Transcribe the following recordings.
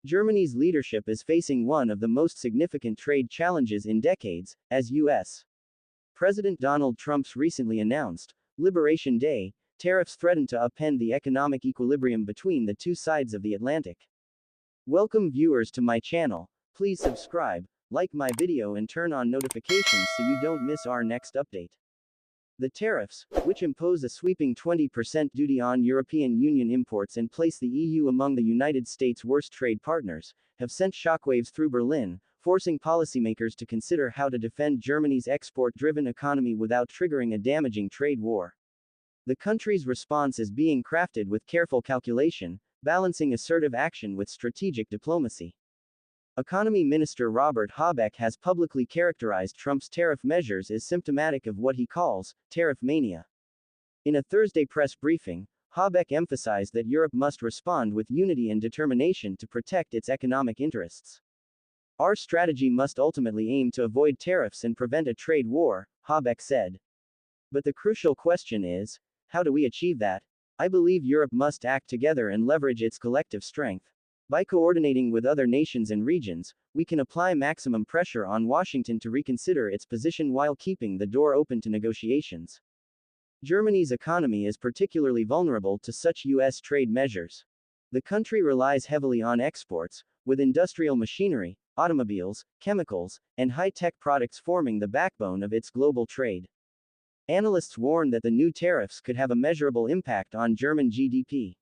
Germany's leadership is facing one of the most significant trade challenges in decades, as U.S. President Donald Trump's recently announced Liberation Day tariffs threaten to upend the economic equilibrium between the two sides of the Atlantic. Welcome viewers to my channel. Please subscribe, like my video and turn on notifications so you don't miss our next update. The tariffs, which impose a sweeping 20% duty on European Union imports and place the EU among the United States' worst trade partners, have sent shockwaves through Berlin, forcing policymakers to consider how to defend Germany's export-driven economy without triggering a damaging trade war. The country's response is being crafted with careful calculation, balancing assertive action with strategic diplomacy. Economy Minister Robert Habeck has publicly characterized Trump's tariff measures as symptomatic of what he calls tariff mania. In a Thursday press briefing, Habeck emphasized that Europe must respond with unity and determination to protect its economic interests. Our strategy must ultimately aim to avoid tariffs and prevent a trade war, Habeck said. But the crucial question is, how do we achieve that? I believe Europe must act together and leverage its collective strength. By coordinating with other nations and regions, we can apply maximum pressure on Washington to reconsider its position while keeping the door open to negotiations. Germany's economy is particularly vulnerable to such U.S. trade measures. The country relies heavily on exports, with industrial machinery, automobiles, chemicals, and high-tech products forming the backbone of its global trade. Analysts warn that the new tariffs could have a measurable impact on German GDP.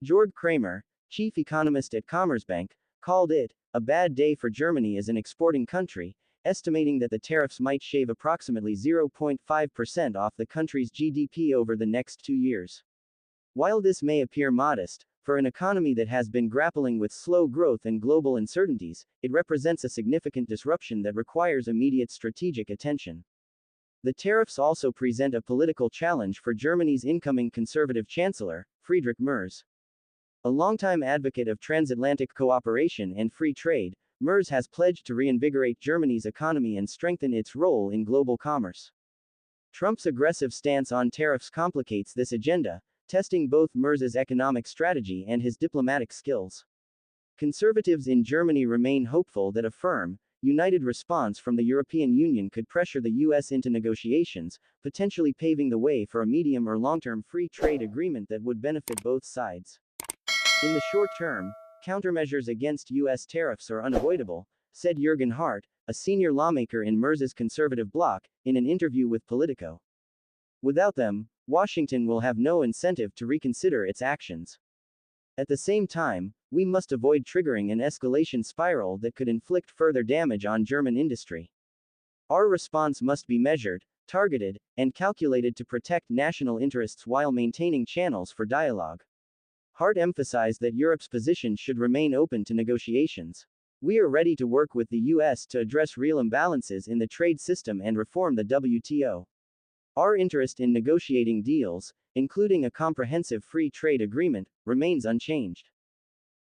Jörg Kramer, chief economist at Commerzbank, called it a bad day for Germany as an exporting country, estimating that the tariffs might shave approximately 0.5% off the country's GDP over the next 2 years. While this may appear modest, for an economy that has been grappling with slow growth and global uncertainties, it represents a significant disruption that requires immediate strategic attention. The tariffs also present a political challenge for Germany's incoming conservative chancellor, Friedrich Merz. A longtime advocate of transatlantic cooperation and free trade, Merz has pledged to reinvigorate Germany's economy and strengthen its role in global commerce. Trump's aggressive stance on tariffs complicates this agenda, testing both Merz's economic strategy and his diplomatic skills. Conservatives in Germany remain hopeful that a firm, united response from the European Union could pressure the U.S. into negotiations, potentially paving the way for a medium or long-term free trade agreement that would benefit both sides. In the short term, countermeasures against U.S. tariffs are unavoidable, said Jürgen Hart, a senior lawmaker in Merz's conservative bloc, in an interview with Politico. Without them, Washington will have no incentive to reconsider its actions. At the same time, we must avoid triggering an escalation spiral that could inflict further damage on German industry. Our response must be measured, targeted, and calculated to protect national interests while maintaining channels for dialogue. Hart emphasized that Europe's position should remain open to negotiations. We are ready to work with the U.S. to address real imbalances in the trade system and reform the WTO. Our interest in negotiating deals, including a comprehensive free trade agreement, remains unchanged.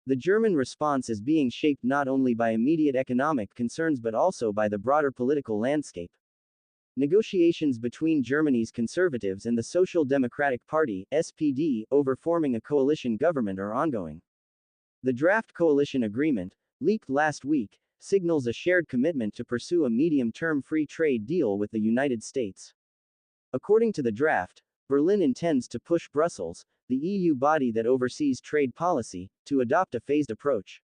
The German response is being shaped not only by immediate economic concerns but also by the broader political landscape. Negotiations between Germany's conservatives and the Social Democratic Party (SPD) over forming a coalition government are ongoing. The draft coalition agreement, leaked last week, signals a shared commitment to pursue a medium-term free trade deal with the United States. According to the draft, Berlin intends to push Brussels, the EU body that oversees trade policy, to adopt a phased approach.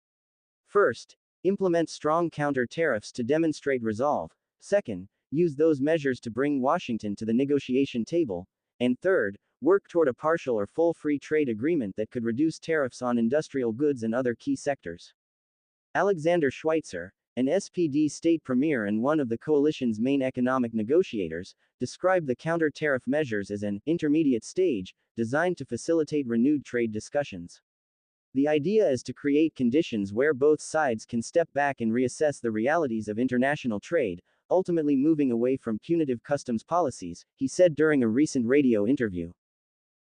First, implement strong counter-tariffs to demonstrate resolve. Second, use those measures to bring Washington to the negotiation table. And third, work toward a partial or full free trade agreement that could reduce tariffs on industrial goods and other key sectors. Alexander Schweitzer, an SPD state premier and one of the coalition's main economic negotiators, described the counter-tariff measures as an intermediate stage, designed to facilitate renewed trade discussions. The idea is to create conditions where both sides can step back and reassess the realities of international trade, ultimately moving away from punitive customs policies, he said during a recent radio interview.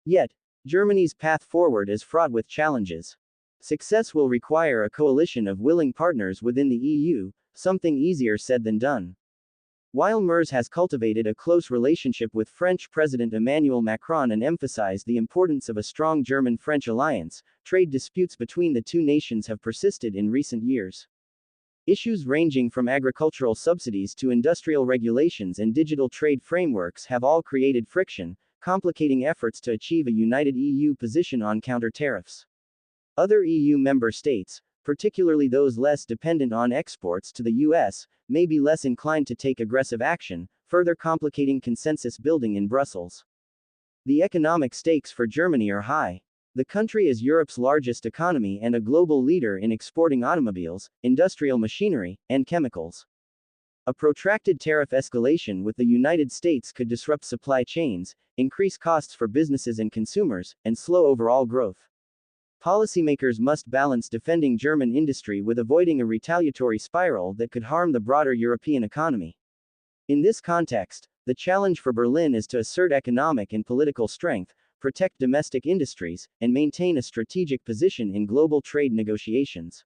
Yet, Germany's path forward is fraught with challenges. Success will require a coalition of willing partners within the EU, something easier said than done. While Merz has cultivated a close relationship with French President Emmanuel Macron and emphasized the importance of a strong German-French alliance, trade disputes between the two nations have persisted in recent years. Issues ranging from agricultural subsidies to industrial regulations and digital trade frameworks have all created friction, complicating efforts to achieve a united EU position on counter-tariffs. Other EU member states, particularly those less dependent on exports to the US, may be less inclined to take aggressive action, further complicating consensus building in Brussels. The economic stakes for Germany are high. The country is Europe's largest economy and a global leader in exporting automobiles, industrial machinery, and chemicals. A protracted tariff escalation with the United States could disrupt supply chains, increase costs for businesses and consumers, and slow overall growth. Policymakers must balance defending German industry with avoiding a retaliatory spiral that could harm the broader European economy. In this context, the challenge for Berlin is to assert economic and political strength, protect domestic industries, and maintain a strategic position in global trade negotiations.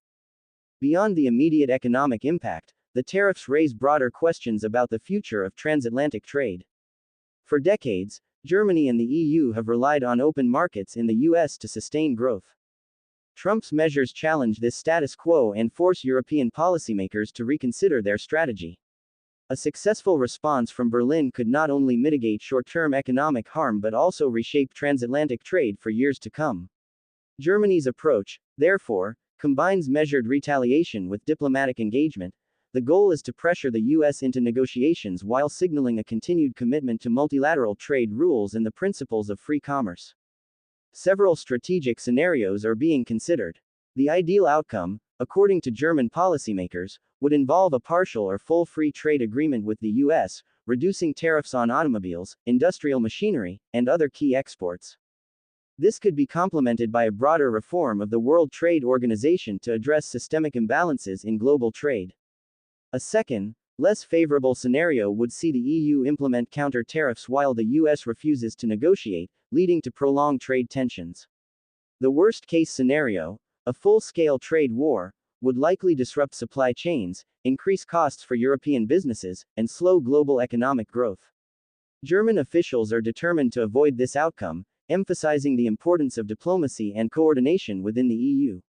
Beyond the immediate economic impact, the tariffs raise broader questions about the future of transatlantic trade. For decades, Germany and the EU have relied on open markets in the US to sustain growth. Trump's measures challenge this status quo and force European policymakers to reconsider their strategy. A successful response from Berlin could not only mitigate short-term economic harm but also reshape transatlantic trade for years to come. Germany's approach, therefore, combines measured retaliation with diplomatic engagement. The goal is to pressure the US into negotiations while signaling a continued commitment to multilateral trade rules and the principles of free commerce. Several strategic scenarios are being considered. The ideal outcome, according to German policymakers, would involve a partial or full free trade agreement with the US, reducing tariffs on automobiles, industrial machinery, and other key exports. This could be complemented by a broader reform of the World Trade Organization to address systemic imbalances in global trade. A second, less favorable scenario would see the EU implement counter-tariffs while the US refuses to negotiate, leading to prolonged trade tensions. The worst-case scenario, a full-scale trade war, would likely disrupt supply chains, increase costs for European businesses, and slow global economic growth. German officials are determined to avoid this outcome, emphasizing the importance of diplomacy and coordination within the EU.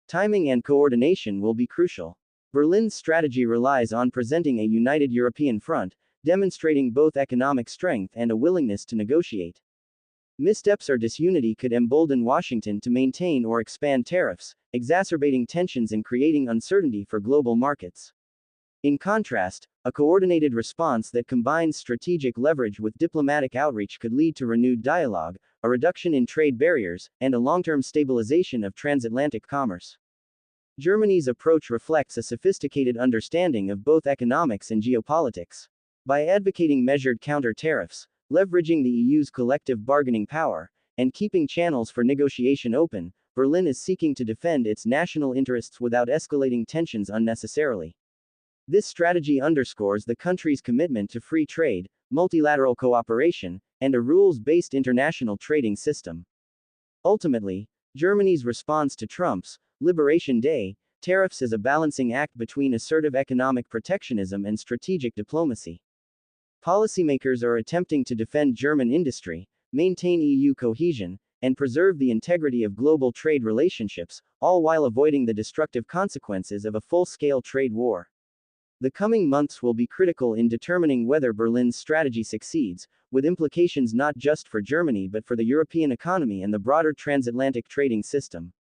Timing and coordination will be crucial. Berlin's strategy relies on presenting a united European front, demonstrating both economic strength and a willingness to negotiate. Missteps or disunity could embolden Washington to maintain or expand tariffs, exacerbating tensions and creating uncertainty for global markets. In contrast, a coordinated response that combines strategic leverage with diplomatic outreach could lead to renewed dialogue, a reduction in trade barriers, and a long-term stabilization of transatlantic commerce. Germany's approach reflects a sophisticated understanding of both economics and geopolitics. By advocating measured counter-tariffs, leveraging the EU's collective bargaining power, and keeping channels for negotiation open, Berlin is seeking to defend its national interests without escalating tensions unnecessarily. This strategy underscores the country's commitment to free trade, multilateral cooperation, and a rules-based international trading system. Ultimately, Germany's response to Trump's Liberation Day tariffs is a balancing act between assertive economic protectionism and strategic diplomacy. Policymakers are attempting to defend German industry, maintain EU cohesion, and preserve the integrity of global trade relationships, all while avoiding the destructive consequences of a full-scale trade war. The coming months will be critical in determining whether Berlin's strategy succeeds, with implications not just for Germany but for the European economy and the broader transatlantic trading system.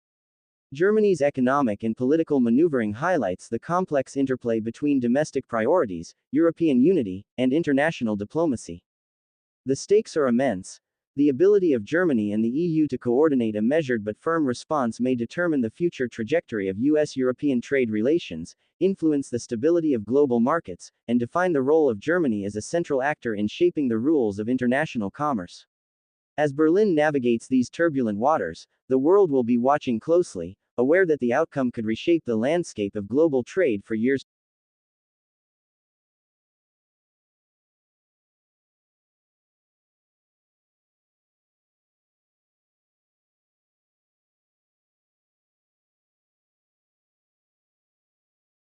Germany's economic and political maneuvering highlights the complex interplay between domestic priorities, European unity, and international diplomacy. The stakes are immense. The ability of Germany and the EU to coordinate a measured but firm response may determine the future trajectory of US-European trade relations, influence the stability of global markets, and define the role of Germany as a central actor in shaping the rules of international commerce. As Berlin navigates these turbulent waters, the world will be watching closely, aware that the outcome could reshape the landscape of global trade for years.